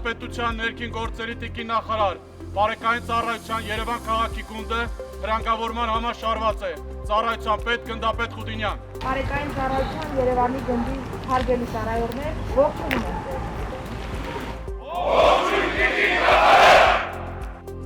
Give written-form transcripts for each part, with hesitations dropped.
Հանրապետության ներքին գործերի տիկին նախարար, բարեկային ծառայության Երևան քաղաքի գունդը հրանգավորման համար շարված է։ Ծառայության պետ գնդապետ Խուդինյան։ Բարեկային ծառայության Երևանի գնդի հարգելի ծառայողներ, ողջունում եմ ձեզ։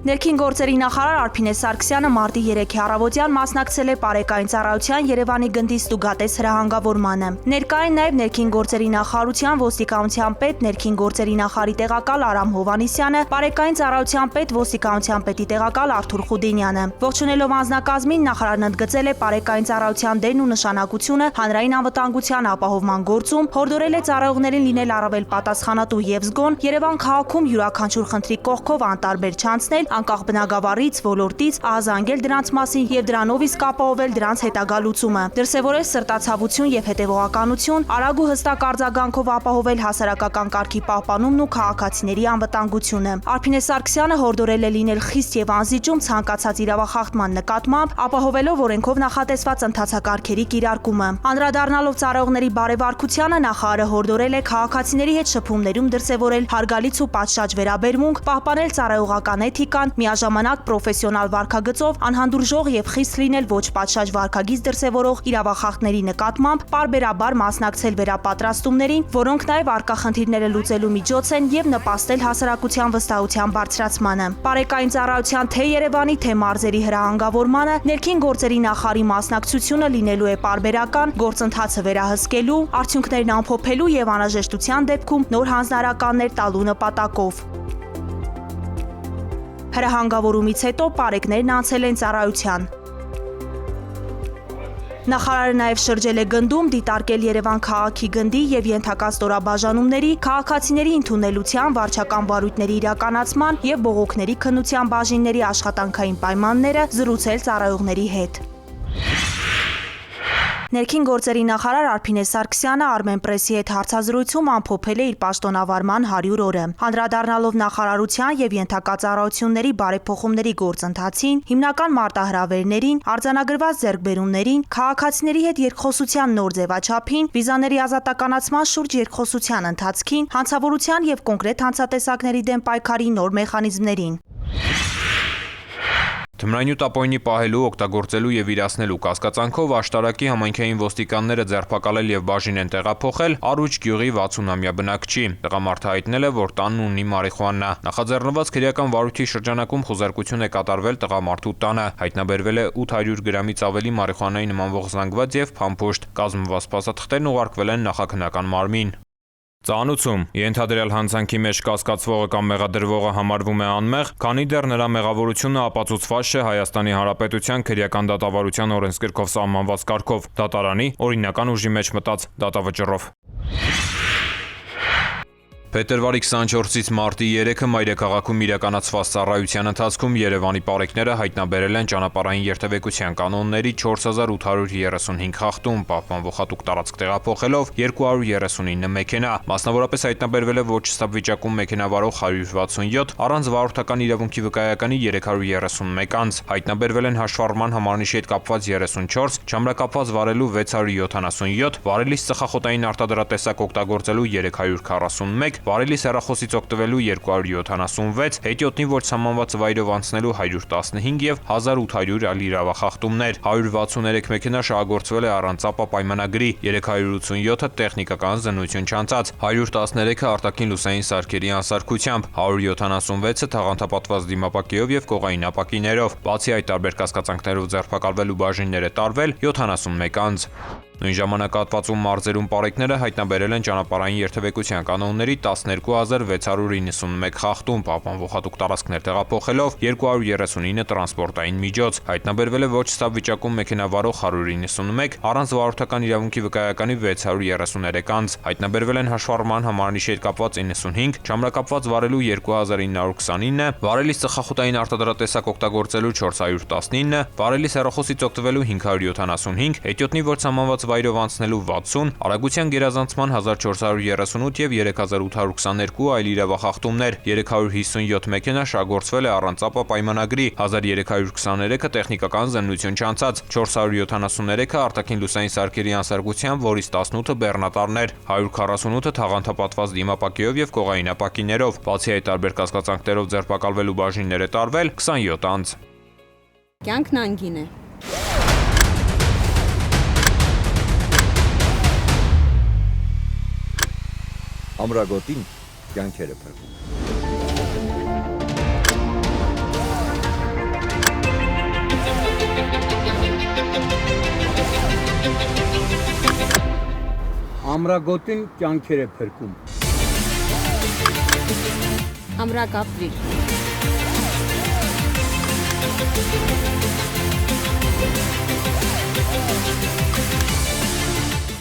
Ներքին գործերի նախարար Արփինե Սարգսյանը մարտի 3-ի առավոտյան մասնակցել է բարեկային ծառայության Երևանի գնդի ստուգատես հրահանգավորմանը։ Ներկային նաև ներքին գործերի նախարարության ոստիկանության պետ, ներքին գործերի նախարարի տեղակալ Արամ Հովհաննիսյանը, բարեկային ծառայության պետ, ոստիկանության պետի տեղակալ Արթուր Խուդինյանը։ Ողջունելով անձնակազմին, նախարարն ընդգծել է բարեկային ծառայության դերն ու նշանակությունը հանրային անվտանգության ապահովման գործում, հորդորել է ծառայողներին լինել առավել պատասխանատու եւ զգոն, Երևան քաղաքում յուրաքանչյուր խնդրի կողքով անտարբեր չանցնել, անկախ բնակավարից, ոլորտից, ահազանգել դրանց մասին եւ դրանով իսկ ապահովել դրանց հետագա լուծումը։ Դրսեւորել սրտացավություն եւ հետեւողականություն, արագ ու հստակ արձագանքով ապահովել հասարակական կարգի պահպանումն ու քաղաքացիների անվտանգությունը։ Արփինե Սարգսյանը հորդորել է լինել խիստ եւ անզիջում ցանկացած իրավախախտման նկատմամբ, ապահովելով օրենքով նախատեսված ընթացակարգերի կիրարկումը։ Անդրադառնալով ծառայողների բարեվարքությանը, նախարարը հորդորել է քաղաքացիների հետ շփումներում դրսեւորել հարգալից ու պատշաճ վերաբերմունք, պահպանել ծառայողական էթիկան, միաժամանակ պրոֆեսիոնալ վարքագծով անհանդուրժող եւ խիստ լինել ոչ պատշաճ վարքագիծ դրսեւորող իրավախախտների նկատմամբ, պարբերաբար մասնակցել վերապատրաստումներին, որոնք նաեւ առկա խնդիրները լուծելու միջոց են եւ նպաստել հասարակության վստահության բարձրացմանը։ Բարեկային ծառայության թե Երևանի, թե մարզերի հրահանգավորմանը ներքին գործերի նախարարի մասնակցությունը լինելու է պարբերական, գործընթացը վերահսկելու, արդյունքներն ամփոփելու եւ անհրաժեշտության դեպքում նոր հանձնարարականներ տալու նպատակով։ Հրահանգավորումից հետո պարեկներն անցել են ծառայության։ Նախարարը նաև շրջել է գնդում, դիտարկել Երևան քաղաքի գնդի եւ ենթակա ստորաբաժանումների, քաղաքացիների ընդունելության, վարչական վարույթների իրականացման եւ բողոքների քննության բաժինների աշխատանքային պայմանները, զրուցել ծառայողների հետ։ Ներքին գործերի նախարար Արփինե Սարգսյանը Armenpress-ի հետ հարցազրույցում ամփոփել է իր պաշտոնավարման 100 օրը։ Անդրադառնալով նախարարության եւ ենթակա ծառայությունների բարեփոխումների գործընթացին, հիմնական մարտահրավերներին, արձանագրված ձեռքբերումներին, քաղաքացիների հետ երկխոսության նոր ձևաչափին, վիզաների ազատականացման շուրջ երկխոսության ընթացքին, հանցավորության եւ կոնկրետ հանցատեսակների դեմ պայքարի նոր մեխանիզմներին։ Թմրանյութ ապօրինի պահելու, օգտագործելու եւ իրացնելու կասկածանքով աշտարակի համայնքային ոստիկանները ձերբակալել եւ բաժին են տեղափոխել Արուջ գյուղի 60-ամյա բնակչի։ Տղամարդը հայտնել է, որ տանն ունի մարիխուանա։ Նախաձեռնված քրեական վարույթի շրջանակում խուզարկություն է կատարվել տղամարդու տանը։ Հայտնաբերվել է 800 գրամից ավելի մարիխուանայի նմանվող զանգված եւ փամփուշտ։ Կազմված փաստաթղթերն ուղարկվել են նախաքննական մարմին։ Ծանուցում ենթադրյալ հանցանքի մեջ կասկածվողը կամ մեղադրվողը համարվում է անմեղ, քանի դեռ նրա մեղավորությունը ապացուցված չէ Հայաստանի Հանրապետության քրեական դատավարության օրենսգրքով սահմանված կարգով, դատարանի օրինական ուժի մեջ մտած դատավճռով։ Փետրվարի 24-ից մարտի 3-ը մայրաքաղաքում իրականացված ծառայության ընթացքում Երևանի պարեկները հայտնաբերել են ճանապարհային երթևեկության կանոնների 4835 խախտում, պահպանվող հատուկ տարածք տեղափոխելով 239 մեքենա, մասնավորապես հայտնաբերվել է ոչ ստապ վիճակում մեքենա վարող 167, առանց վարորդական իրավունքի վկայականի 331 անձ, հայտնաբերվել են հաշվառման համարնիշի հետ կապված 34, չամրակապված վարելու 677, վարելիս ծխախոտային արտադրատեսակ օգտագործելու 341, վարելիս հեռախոսից օգտվելու 276, հետիոտնի ոչ սահմանված վայրով անցնելու 115 եւ 1800 այլ իրավախախտումներ, 163 մեքենա շահագործվել է առանց ապա պայմանագրի, 387-ը տեխնիկական զննություն չանցած, 113-ը արտաքին լուսային սարքերի անսարքությամբ, 176-ը թաղանթապատված դիմապակիով եւ կողային ապակիներով, բացի այդ տարբեր կասկածանքներով ձերբակալվելու բաժիններ է տարվել 71 անձ։ Նույն ժամանակահատվածում մարզերում պարեկները հայտնաբերել են ճանապարհային երթևեկության կանոնների 12691 խախտում, պահպանվող հատուկ տարածքներ տեղափոխելով 239 տրանսպորտային միջոց, հայտնաբերվել է ոչ ստապ վիճակում մեքենա վարող 191, առանց վարորդական իրավունքի վկայականի 633 անձ, հայտնաբերվել են հաշվառման համարնիշի հետ կապված 95, չամրակապված վարելու 2929, վարելիս ծխախոտային արտադրատեսակ օգտագործելու 419, վարելիս հեռախոսից օգտվելու 575, հետիոտնի ոչ սահմանված վայրով անցնելու 60, արագության գերազանցման 1438 եւ 3822 այլ իրավախախտումներ, 357 մեքենա շահգործվել է առանց ապա պայմանագրի, 1323-ը տեխնիկական զննություն չանցած, 473-ը արտաքին լուսային սարքերի անսարքությամբ, որից 18-ը բեռնատարներ, 148-ը թաղանթապատված դիմապակիով եւ կողային ապակիներով, բացի այդ տարբեր կասկածանքներով ձերբակալվելու բաժիններ է տարվել 27 անձ։ Կյանքն անգին է։ Ամրագոտին կյանքեր է փրկում։ Ամրագոտին կյանքեր է փրկում։ Ամրակապրիր։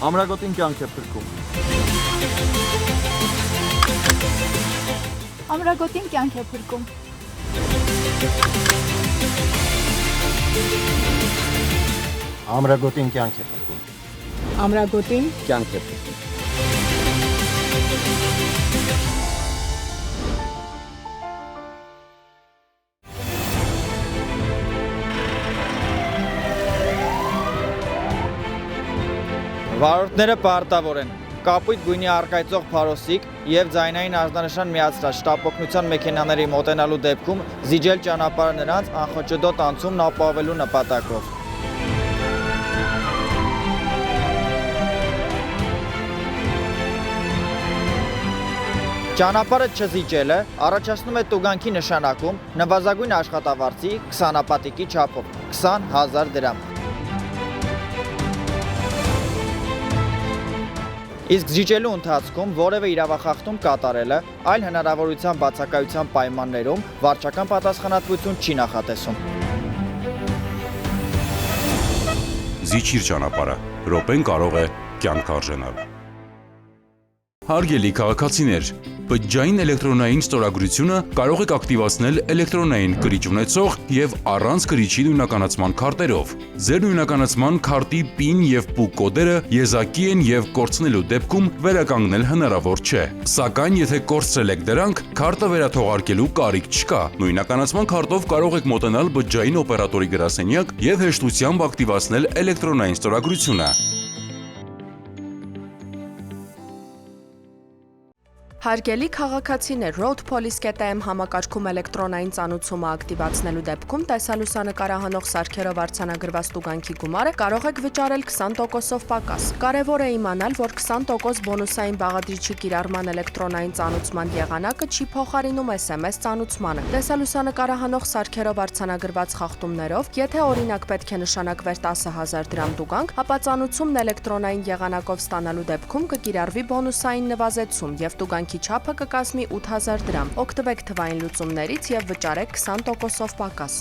Ամրագոտին կյանք է փրկում։ Ամրագոտին կյանք է փրկում։ Ամրագոտին կյանք է փրկում։ Ամրագոտին Կյանք է փրկում։ Վարորդները պարտավոր են կապույտ գույնի առկայծող փարոսիկ եւ ձայնային ազդանշան միացրած շտապօգնության մեքենաների մոտենալու դեպքում զիջել ճանապարհը նրանց անխոճոդոտ անցումն ապահովելու նպատակով։ Ճանապարհը չզիջելը առաջացնում է տուգանքի նշանակում նվազագույն աշխատավարձի 20 ապատիկի չափով 20,000 դրամ։ Իսկ զիջելու ընթացքում որևէ իրավախախտում կատարելը այլ հնարավորության բացակայության պայմաններում վարչական պատասխանատվություն չի նախատեսում։ Զիջիր ճանապարհը, րոպեն կարող է կյանք արժենալ։ Հարգելի քաղաքացիներ, բջջային էլեկտրոնային ստորագրությունը կարող եք ակտիվացնել էլեկտրոնային կրիչ ունեցող եւ առանց կրիչի նույնականացման քարտերով։ Ձեր նույնականացման քարտի PIN եւ PUK կոդերը եզակի են եւ կորցնելու դեպքում վերականգնել հնարավոր չէ։ Սակայն եթե կորցրել եք դրանք, քարտը վերաթողարկելու կարիք չկա։ Նույնականացման քարտով կարող եք մոտենալ բջջային օպերատորի գրասենյակ եւ հեշտությամբ ակտիվացնել էլեկտրոնային ստորագրությունը։ Հարգելի քաղաքացիներ, roadpolice.am համակարգում էլեկտրոնային ծանուցումը ակտիվացնելու դեպքում տեսալուսանկարահանող սարքերով արձանագրված տուգանքի գումարը կարող եք վճարել 20%-ով պակաս։ Կարևոր է իմանալ, որ 20% բոնուսային բաղադրիչի կիրառման էլեկտրոնային ծանուցման եղանակը չի փոխարինում SMS ծանուցմանը։ Տեսալուսանկարահանող սարքերով արձանագրված խախտումներով, եթե օրինակ պետք է նշանակվեր 10,000 դրամ տուգանք, ապա ծանուցումն էլեկտրոնային եղանակով ստանալու դեպքում կկիրառվի բոնուսային նվազեցում եւ տուգանքի չափը կկազմի 8000 դրամ։ Օգտվեք թվային լուծումներից եւ վճարեք 20%-ով պակաս։